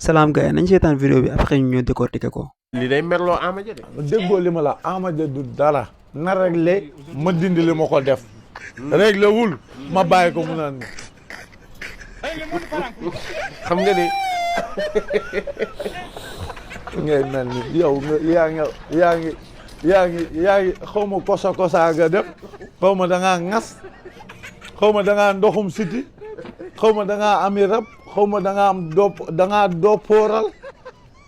salaam gars yi nañ seetaan vidéo bi après ñu ñëw décortiquer ko. li day merloo Ama Dia de. déggoo li ma la Ama Dia du dara na réglé ma dindi li ma ko def réglé wul ma bàyyi ko mu naan xam nga ni ngay mel ni yow yaa ngi xaw ma kosa nga def xaw ma da ngaa ŋas xaw ma da ngaa ndoxum siti xaw ma da ngaa ami rab xaw ma da ngaa am doppooral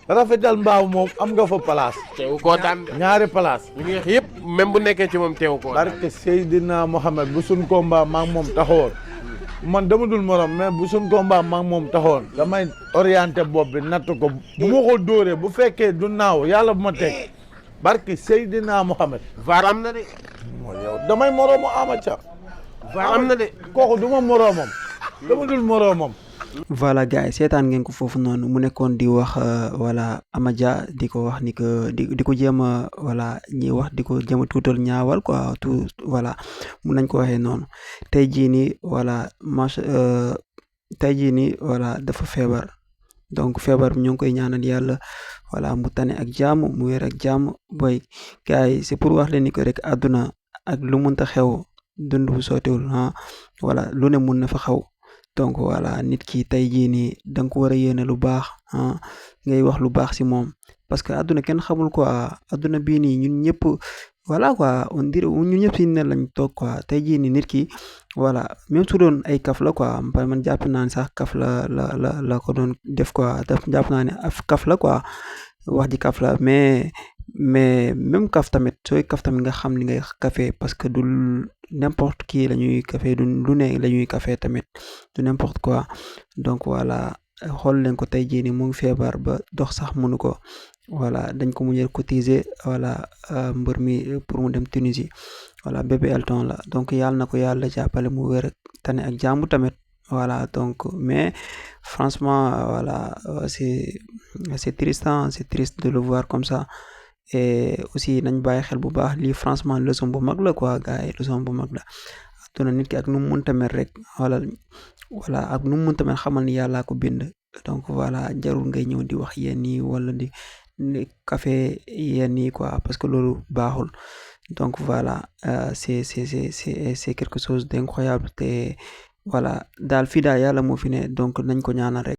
rafetal mbaaw moom am nga fa place. teewu koo daan ñaari place. li nga wax yëpp même bu nekkee ci moom teewu koo daan. barke Seydina Mohamed bu suñ combat maa ngi moom taxawoon man dama dul morom mais bu suñ combat maa ngi moom taxawoon damay orienté bopp bi natt ko bu ma ko dóoree bu fekkee du naaw yàlla bu ma teg barke Seydina Mohamed. vaar am na de. mooy yow damay moroomu Ama Dia. vaar am na de. kooku du ma moroomam dama dul moroomam. voilà gars yi seetaan ngeen ko foofu noonu mu nekkoon di wax voilà Ama Dia di ko wax ni que di ko jéem a voilà ñi wax di ko jéem a tuutal ñaawal quoi tout voilà mun nañ ko waxee noonu tey jii nii voilà tey jii nii voilà dafa feebar donc feebar bi ñoo ngi koy ñaanal yàlla voilà mu tane ak jàmm mu wér ak jàmm boy gars yi c'est pour wax leen ni que rek àdduna ak lu munta xew dund bu sootewul voilà lu ne mun na fa xew. donc voilà nit ki tey jii nii da nga ko war a yéene lu baax ngay wax lu baax si moom parce que àdduna kenn xamul quoi àdduna bii nii ñun ñëpp voilà quoi on dirait ñun ñëpp si ne lañ toog quoi tey jii nii nit ki voilà même su doon ay kaf la quoi man jàpp naa ne sax kaf la ko doon def quoi jàpp naa ne kaf la quoi wax ji kaf la mais même kaf tamit sooy kaf tamit nga xam li ngay kafe parce que du n'importe qui la ñuy kafe du lu ne la ñuy kafe tamit du n'importe quoi donc voilà xool leen ko tey jii nii mu ngi feebar ba dox sax mënu ko voilà dañ ko mujjee cotiser voilà mbër mi pour mu dem Tunisie voilà bébé Elton la donc yàlla na ko yàlla jàppale mu wér tane ak jàmm tamit voilà donc mais franchement voilà c'est triste c'est triste de le voir comme ça et aussi nañ bàyyi xel bu baax lii franchement leçon bu mag la quoi gars yi leçon bu mag la duna nit ki ak nu mu mënta mel rek voilà ak nu mu mënta mel xamal ni yàllaa ko bind donc voilà jarul ngay ñëw di wax yenn yi wala di café yenn yi quoi parce que loolu baaxul donc voilà c'est quelque chose d'incroyable te voilà daal fii daal yàlla moo fi ne donc nañ ko ñaanal rek